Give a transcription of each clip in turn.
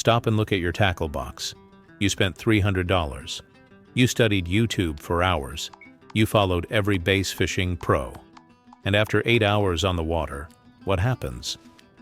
Stop and look at your tackle box. You spent $300. You studied YouTube for hours. You followed every bass fishing pro. And after 8 hours on the water, what happens?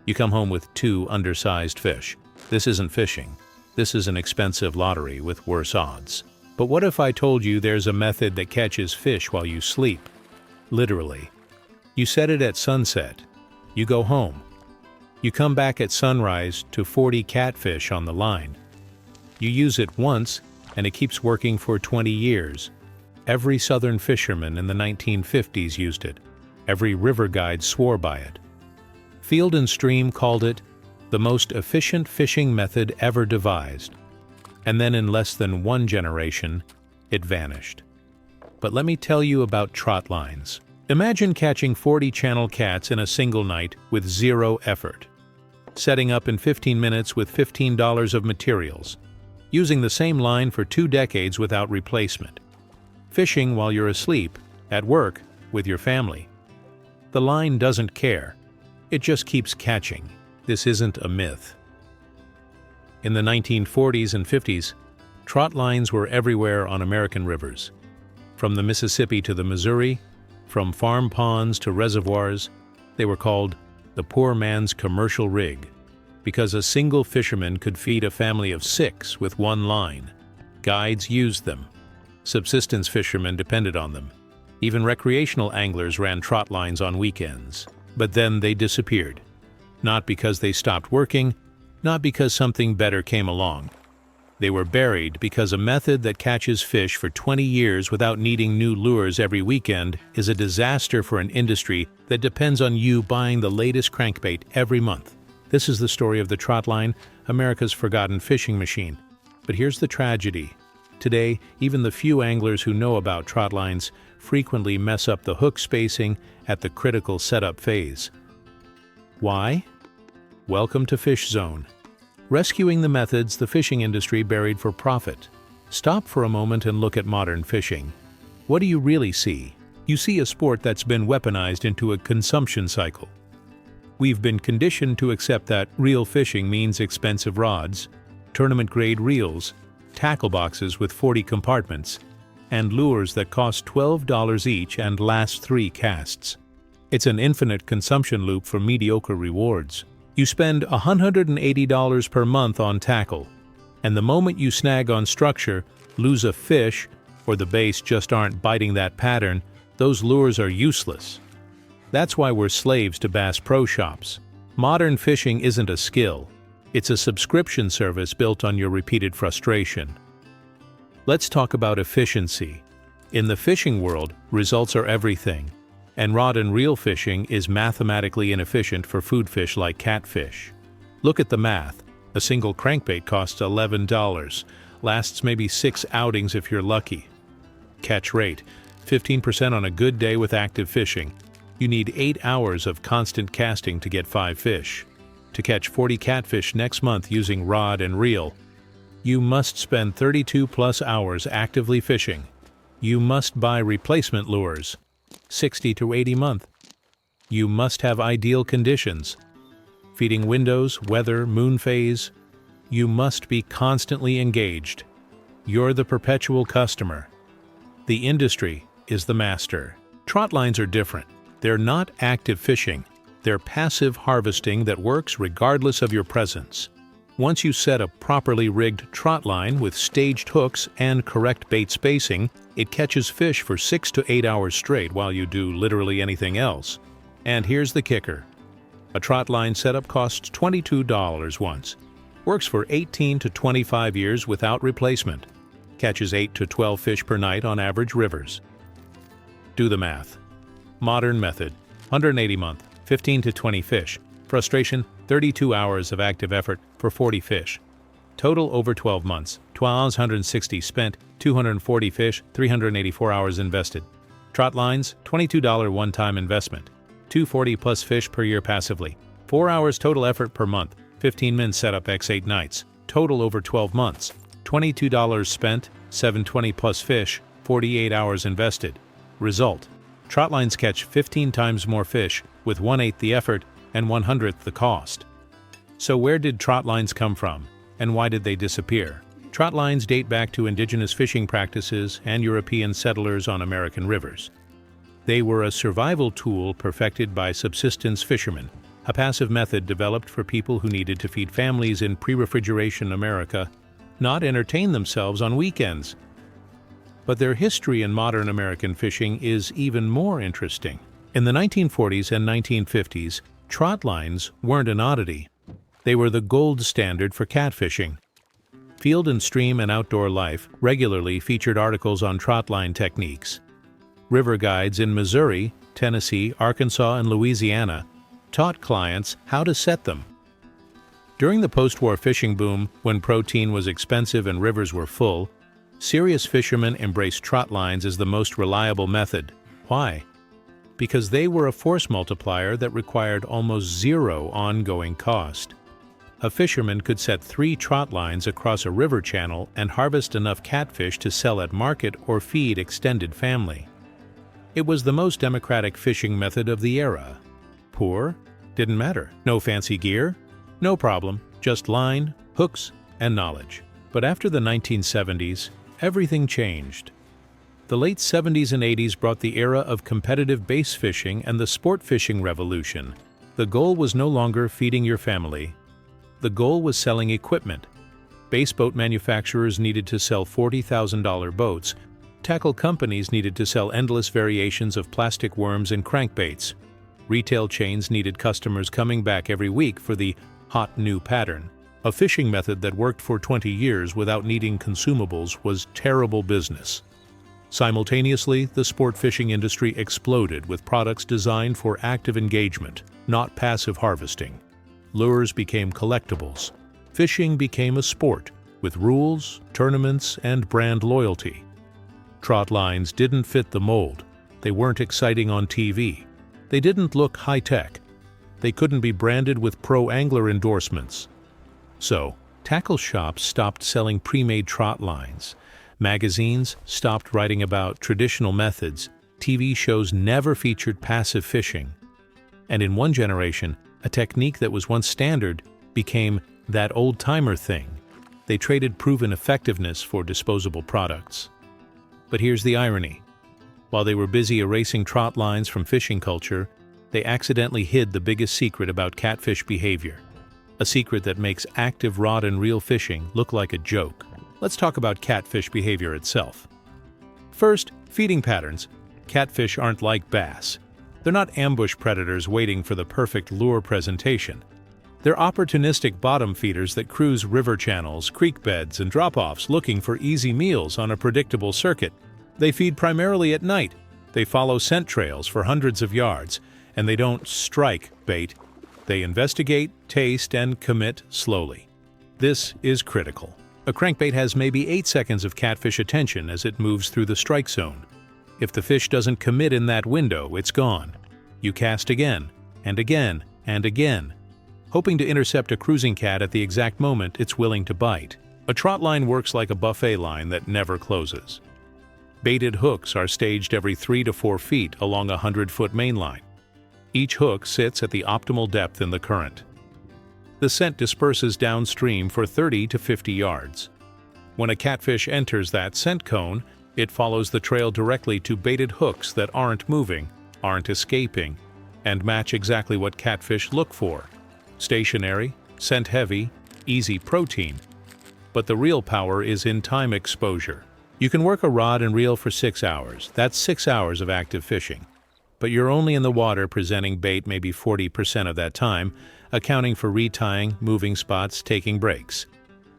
You come home with 2 undersized fish. This isn't fishing. This is an expensive lottery with worse odds. But what if I told you there's a method that catches fish while you sleep? Literally. You set it at sunset. You go home. You come back at sunrise to 40 catfish on the line. You use it once, and it keeps working for 20 years. Every southern fisherman in the 1950s used it. Every river guide swore by it. Field and Stream called it the most efficient fishing method ever devised. And then in less than 1 generation, it vanished. But let me tell you about trot lines. Imagine catching 40 channel cats in a single night with 0 effort. Setting up in 15 minutes with $15 of materials. Using the same line for 2 decades without replacement. Fishing while you're asleep, at work, with your family. The line doesn't care. It just keeps catching. This isn't a myth. In the 1940s and 50s, trot lines were everywhere on American rivers. From the Mississippi to the Missouri, from farm ponds to reservoirs, they were called the poor man's commercial rig, because a single fisherman could feed a family of 6 with 1 line. Guides used them. Subsistence fishermen depended on them. Even recreational anglers ran trot lines on weekends. But then they disappeared. Not because they stopped working, not because something better came along. They were buried because a method that catches fish for 20 years without needing new lures every weekend is a disaster for an industry that depends on you buying the latest crankbait every month. This is the story of the trot line, America's forgotten fishing machine. But here's the tragedy. Today, even the few anglers who know about trot lines frequently mess up the hook spacing at the critical setup phase. Why? Welcome to Fish Zone. Rescuing the methods the fishing industry buried for profit. Stop for a moment and look at modern fishing. What do you really see? You see a sport that's been weaponized into a consumption cycle. We've been conditioned to accept that real fishing means expensive rods, tournament-grade reels, tackle boxes with 40 compartments, and lures that cost $12 each and last 3 casts. It's an infinite consumption loop for mediocre rewards. You spend $180 per month on tackle, and the moment you snag on structure, lose a fish, or the bass just aren't biting that pattern, those lures are useless. That's why we're slaves to Bass Pro Shops. Modern fishing isn't a skill. It's a subscription service built on your repeated frustration. Let's talk about efficiency. In the fishing world, results are everything, and rod and reel fishing is mathematically inefficient for food fish like catfish. Look at the math. A single crankbait costs $11, lasts maybe 6 outings if you're lucky. Catch rate, 15% on a good day with active fishing. You need 8 hours of constant casting to get 5 fish. To catch 40 catfish next month using rod and reel, you must spend 32+ hours actively fishing. You must buy replacement lures, 60 to 80 month. You must have ideal conditions, feeding windows, weather, moon phase. You must be constantly engaged. You're the perpetual customer. The industry is the master. Trot lines are different. They're not active fishing. They're passive harvesting that works regardless of your presence. Once you set a properly rigged trot line with staged hooks and correct bait spacing, it catches fish for 6 to 8 hours straight while you do literally anything else. And here's the kicker. A trot line setup costs $22 once. Works for 18 to 25 years without replacement. Catches 8 to 12 fish per night on average rivers. Do the math. Modern method, 180 month, 15 to 20 fish. Frustration, 32 hours of active effort for 40 fish. Total over 12 months, 1,260 spent, 240 fish, 384 hours invested. Trot lines, $22 one-time investment. 240 plus fish per year passively. 4 hours total effort per month, 15 min setup x 8 nights. Total over 12 months, $22 spent, 720 plus fish, 48 hours invested. Result: trot lines catch 15 times more fish with 1/8 the effort and 1/100th the cost. So where did trot lines come from? And why did they disappear? Trot lines date back to indigenous fishing practices and European settlers on American rivers. They were a survival tool perfected by subsistence fishermen, a passive method developed for people who needed to feed families in pre-refrigeration America, not entertain themselves on weekends. But their history in modern American fishing is even more interesting. In the 1940s and 1950s, trot lines weren't an oddity. They were the gold standard for catfishing. Field and Stream and Outdoor Life regularly featured articles on trot line techniques. River guides in Missouri, Tennessee, Arkansas, and Louisiana taught clients how to set them. During the post-war fishing boom, when protein was expensive and rivers were full, serious fishermen embraced trot lines as the most reliable method. Why? Because they were a force multiplier that required almost zero ongoing cost. A fisherman could set 3 trot lines across a river channel and harvest enough catfish to sell at market or feed extended family. It was the most democratic fishing method of the era. Poor? Didn't matter. No fancy gear? No problem. Just line, hooks, and knowledge. But after the 1970s, everything changed. The late 70s and 80s brought the era of competitive bass fishing and the sport fishing revolution. The goal was no longer feeding your family. The goal was selling equipment. Bass boat manufacturers needed to sell $40,000 boats. Tackle companies needed to sell endless variations of plastic worms and crankbaits. Retail chains needed customers coming back every week for the hot new pattern. A fishing method that worked for 20 years without needing consumables was terrible business. Simultaneously, the sport fishing industry exploded with products designed for active engagement, not passive harvesting. Lures became collectibles. Fishing became a sport, with rules, tournaments, and brand loyalty. Trot lines didn't fit the mold. They weren't exciting on TV. They didn't look high-tech. They couldn't be branded with pro-angler endorsements. So, tackle shops stopped selling pre-made trot lines. Magazines stopped writing about traditional methods. TV shows never featured passive fishing. And in one generation, a technique that was once standard became that old-timer thing. They traded proven effectiveness for disposable products. But here's the irony. While they were busy erasing trot lines from fishing culture, they accidentally hid the biggest secret about catfish behavior. A secret that makes active rod and reel fishing look like a joke. Let's talk about catfish behavior itself. First, feeding patterns. Catfish aren't like bass. They're not ambush predators waiting for the perfect lure presentation. They're opportunistic bottom feeders that cruise river channels, creek beds, and drop-offs looking for easy meals on a predictable circuit. They feed primarily at night. They follow scent trails for hundreds of yards, and they don't strike bait. They investigate, taste, and commit slowly. This is critical. A crankbait has maybe 8 seconds of catfish attention as it moves through the strike zone. If the fish doesn't commit in that window, it's gone. You cast again, and again, and again, hoping to intercept a cruising cat at the exact moment it's willing to bite. A trot line works like a buffet line that never closes. Baited hooks are staged every 3 to 4 feet along a 100-foot main line. Each hook sits at the optimal depth in the current. The scent disperses downstream for 30 to 50 yards. When a catfish enters that scent cone, it follows the trail directly to baited hooks that aren't moving, aren't escaping, and match exactly what catfish look for. Stationary, scent-heavy, easy protein. But the real power is in time exposure. You can work a rod and reel for 6 hours. That's 6 hours of active fishing. But you're only in the water presenting bait maybe 40% of that time, accounting for retying, moving spots, taking breaks.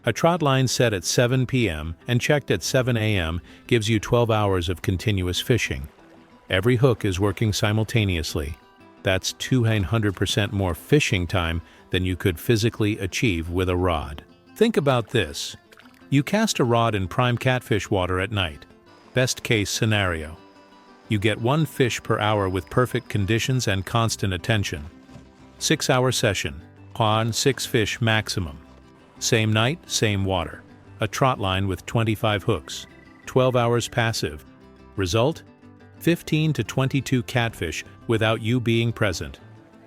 A trot line set at 7 p.m. and checked at 7 a.m. gives you 12 hours of continuous fishing. Every hook is working simultaneously. That's 200% more fishing time than you could physically achieve with a rod. Think about this. You cast a rod in prime catfish water at night. Best case scenario. You get 1 fish per hour with perfect conditions and constant attention. 6-hour session. On 6 fish maximum. Same night, same water. A trot line with 25 hooks. 12 hours passive. Result? 15 to 22 catfish without you being present.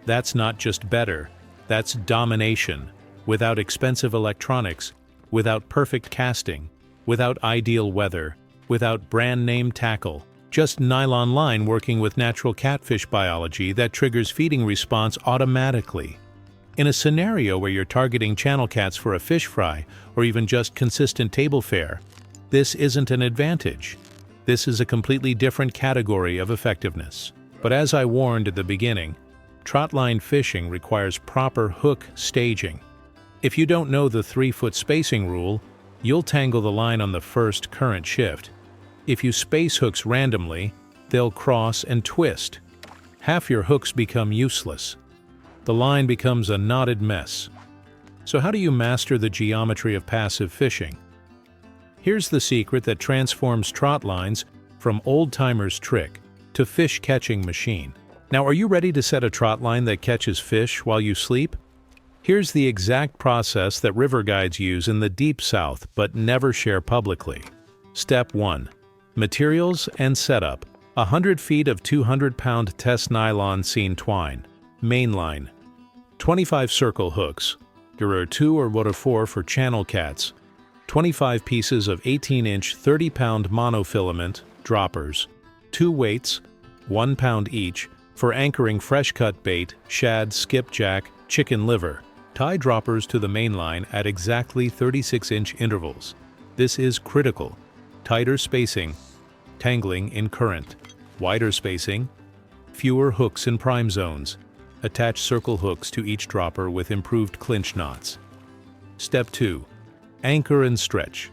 That's not just better, that's domination. Without expensive electronics, without perfect casting, without ideal weather, without brand-name tackle. Just nylon line working with natural catfish biology that triggers feeding response automatically. In a scenario where you're targeting channel cats for a fish fry or even just consistent table fare, this isn't an advantage. This is a completely different category of effectiveness. But as I warned at the beginning, trotline fishing requires proper hook staging. If you don't know the 3-foot spacing rule, you'll tangle the line on the first current shift. If you space hooks randomly, they'll cross and twist. Half your hooks become useless. The line becomes a knotted mess. So how do you master the geometry of passive fishing? Here's the secret that transforms trot lines from old-timer's trick to fish-catching machine. Now, are you ready to set a trot line that catches fish while you sleep? Here's the exact process that river guides use in the Deep South but never share publicly. Step 1. Materials and setup. 100 feet of 200-pound test nylon seine twine. Main line. 25 circle hooks. There are 2 or what are 4 for channel cats. 25 pieces of 18-inch 30-pound monofilament droppers. 2 weights, 1 pound each, for anchoring fresh-cut bait, shad, skipjack, chicken liver. Tie droppers to the main line at exactly 36-inch intervals. This is critical. Tighter spacing, tangling in current. Wider spacing, fewer hooks in prime zones. Attach circle hooks to each dropper with improved clinch knots. Step 2. Anchor and stretch.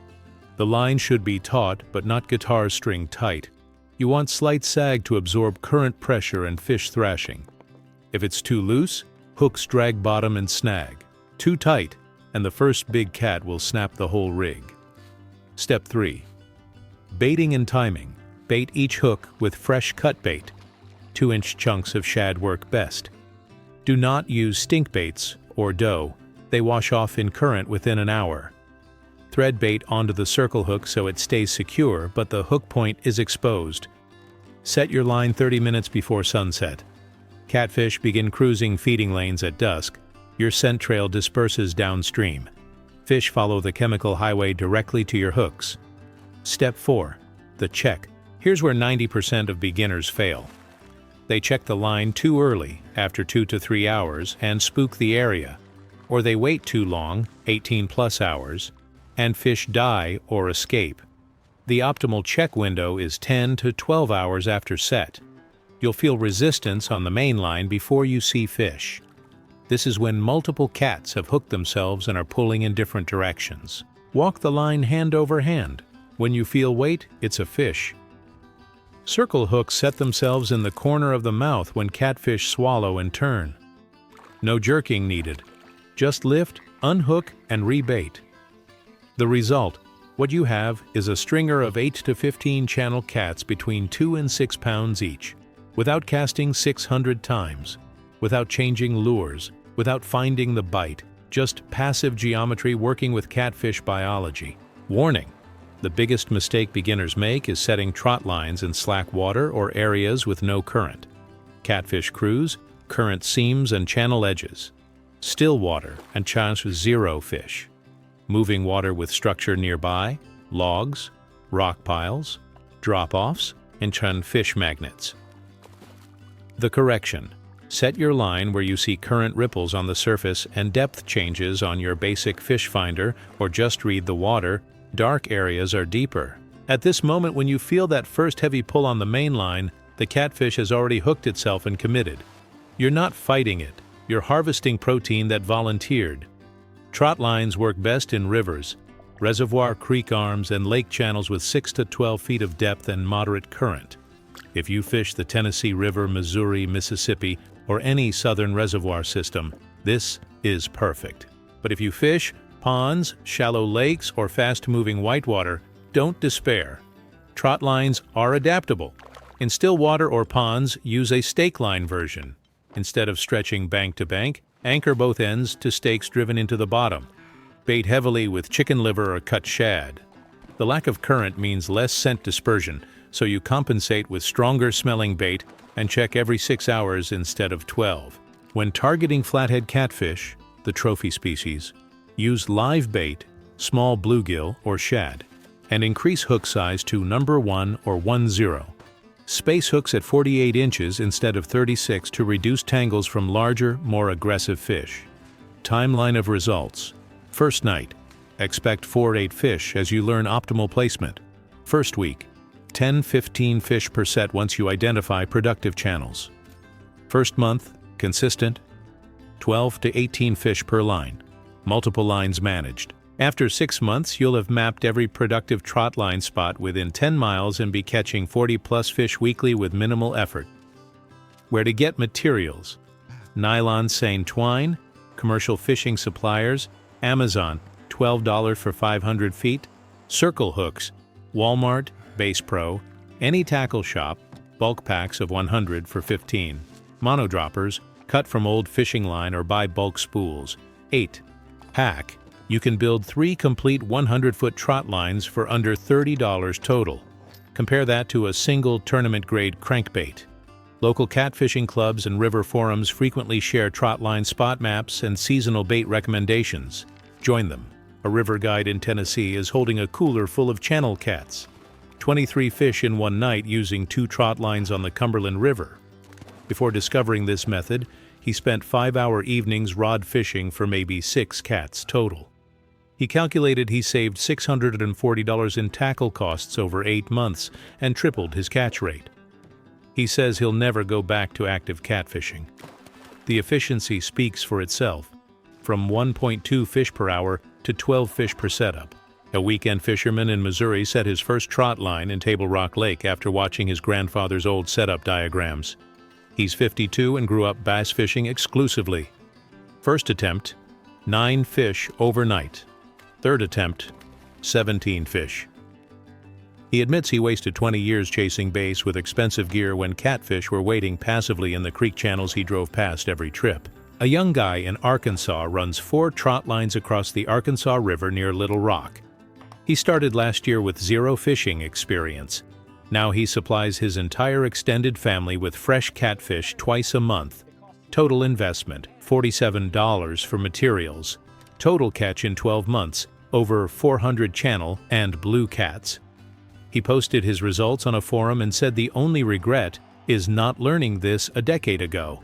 The line should be taut but not guitar string tight. You want slight sag to absorb current pressure and fish thrashing. If it's too loose, hooks drag bottom and snag. Too tight, and the first big cat will snap the whole rig. Step 3. Baiting and timing. Bait each hook with fresh cut bait. 2-inch chunks of shad work best. Do not use stink baits or dough. They wash off in current within an hour. Thread bait onto the circle hook so it stays secure but the hook point is exposed. Set your line 30 minutes before sunset. Catfish begin cruising feeding lanes at dusk. Your scent trail disperses downstream. Fish follow the chemical highway directly to your hooks. Step 4. The check. Here's where 90% of beginners fail. They check the line too early, after 2 to 3 hours, and spook the area. Or they wait too long, 18+ hours, and fish die or escape. The optimal check window is 10 to 12 hours after set. You'll feel resistance on the main line before you see fish. This is when multiple cats have hooked themselves and are pulling in different directions. Walk the line hand over hand. When you feel weight, it's a fish. Circle hooks set themselves in the corner of the mouth when catfish swallow and turn. No jerking needed. Just lift, unhook, and rebait. The result, what you have is a stringer of 8 to 15 channel cats between 2 and 6 pounds each, without casting 600 times, without changing lures, without finding the bite, just passive geometry working with catfish biology. Warning: the biggest mistake beginners make is setting trot lines in slack water or areas with no current. Catfish cruise, current seams and channel edges. Still water and chance zero fish. Moving water with structure nearby, logs, rock piles, drop-offs, and chun fish magnets. The correction: set your line where you see current ripples on the surface and depth changes on your basic fish finder, or just read the water. Dark areas are deeper. At this moment when you feel that first heavy pull on the main line, the catfish has already hooked itself and committed. You're not fighting it, you're harvesting protein that volunteered. Trot lines work best in rivers, reservoir creek arms, and lake channels with 6 to 12 feet of depth and moderate current. If you fish the Tennessee River, Missouri, Mississippi, or any southern reservoir system, this is perfect. But if you fish ponds, shallow lakes, or fast-moving whitewater, don't despair. Trot lines are adaptable. In still water or ponds, use a stake line version. Instead of stretching bank to bank, anchor both ends to stakes driven into the bottom. Bait heavily with chicken liver or cut shad. The lack of current means less scent dispersion, so you compensate with stronger-smelling bait and check every 6 hours instead of 12. When targeting flathead catfish, the trophy species, use live bait small bluegill or shad, and increase hook size to number 1 or 10. Space hooks at 48 inches instead of 36 to reduce tangles from larger, more aggressive fish. Timeline of results. First night. Expect 4-8 fish as you learn optimal placement. First week. 10-15 fish per set once you identify productive channels. First month. Consistent. 12 to 18 fish per line. Multiple lines managed. After 6 months, you'll have mapped every productive trot line spot within 10 miles and be catching 40+ fish weekly with minimal effort. Where to get materials. Nylon seine twine, commercial fishing suppliers, Amazon, $12 for 500 feet, circle hooks, Walmart, Bass Pro, any tackle shop, bulk packs of 100 for 15. Monodroppers, cut from old fishing line or buy bulk spools. 8. Hack. You can build 3 complete 100-foot trot lines for under $30 total. Compare that to a single tournament-grade crankbait. Local catfishing clubs and river forums frequently share trot line spot maps and seasonal bait recommendations. Join them. A river guide in Tennessee is holding a cooler full of channel cats. 23 fish in one night using 2 trot lines on the Cumberland River. Before discovering this method, he spent 5-hour evenings rod fishing for maybe 6 cats total. He calculated he saved $640 in tackle costs over 8 months and tripled his catch rate. He says he'll never go back to active catfishing. The efficiency speaks for itself, from 1.2 fish per hour to 12 fish per setup. A weekend fisherman in Missouri set his first trot line in Table Rock Lake after watching his grandfather's old setup diagrams. He's 52 and grew up bass fishing exclusively. First attempt, 9 fish overnight. Third attempt, 17 fish. He admits he wasted 20 years chasing bass with expensive gear when catfish were waiting passively in the creek channels he drove past every trip. A young guy in Arkansas runs 4 trot lines across the Arkansas River near Little Rock. He started last year with 0 fishing experience. Now he supplies his entire extended family with fresh catfish twice a month. Total investment, $47 for materials. Total catch in 12 months, over 400 channel and blue cats. He posted his results on a forum and said the only regret is not learning this a decade ago.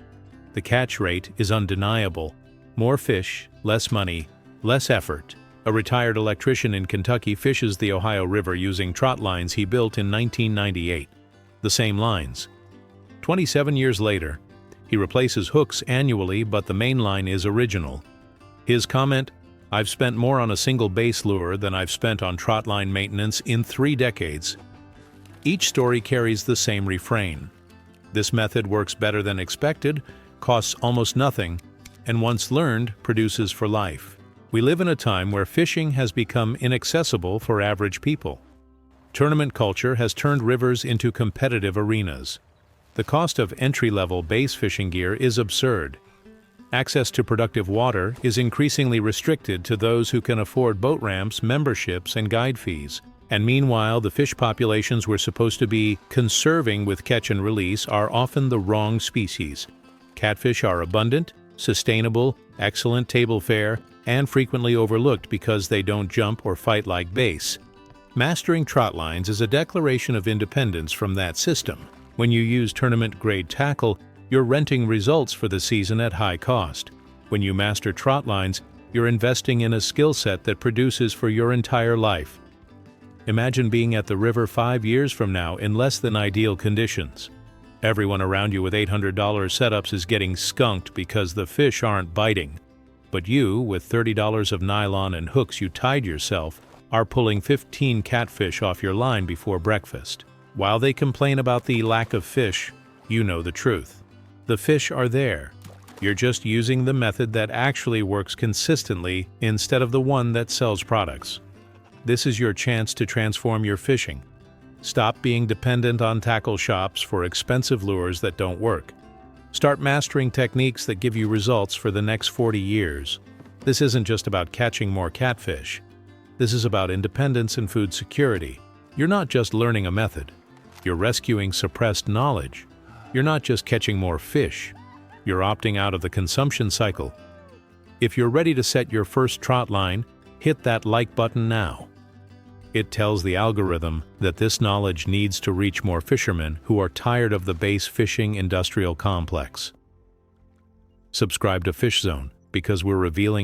The catch rate is undeniable. More fish, less money, less effort. A retired electrician in Kentucky fishes the Ohio River using trot lines he built in 1998. The same lines. 27 years later, he replaces hooks annually, but the main line is original. His comment, "I've spent more on a single base lure than I've spent on trot line maintenance in 3 decades. Each story carries the same refrain. This method works better than expected, costs almost nothing, and once learned, produces for life. We live in a time where fishing has become inaccessible for average people. Tournament culture has turned rivers into competitive arenas. The cost of entry-level bass fishing gear is absurd. Access to productive water is increasingly restricted to those who can afford boat ramps, memberships, and guide fees. And meanwhile, the fish populations we're supposed to be conserving with catch and release are often the wrong species. Catfish are abundant, sustainable, excellent table fare, and frequently overlooked because they don't jump or fight like bass. Mastering trot lines is a declaration of independence from that system. When you use tournament-grade tackle, you're renting results for the season at high cost. When you master trot lines, you're investing in a skill set that produces for your entire life. Imagine being at the river 5 years from now in less than ideal conditions. Everyone around you with $800 setups is getting skunked because the fish aren't biting. But you, with $30 of nylon and hooks you tied yourself, are pulling 15 catfish off your line before breakfast. While they complain about the lack of fish, you know the truth. The fish are there. You're just using the method that actually works consistently instead of the one that sells products. This is your chance to transform your fishing. Stop being dependent on tackle shops for expensive lures that don't work. Start mastering techniques that give you results for the next 40 years. This isn't just about catching more catfish. This is about independence and food security. You're not just learning a method. You're rescuing suppressed knowledge. You're not just catching more fish. You're opting out of the consumption cycle. If you're ready to set your first trot line, hit that like button now. It tells the algorithm that this knowledge needs to reach more fishermen who are tired of the base fishing industrial complex. Subscribe to Fish Zone because we're revealing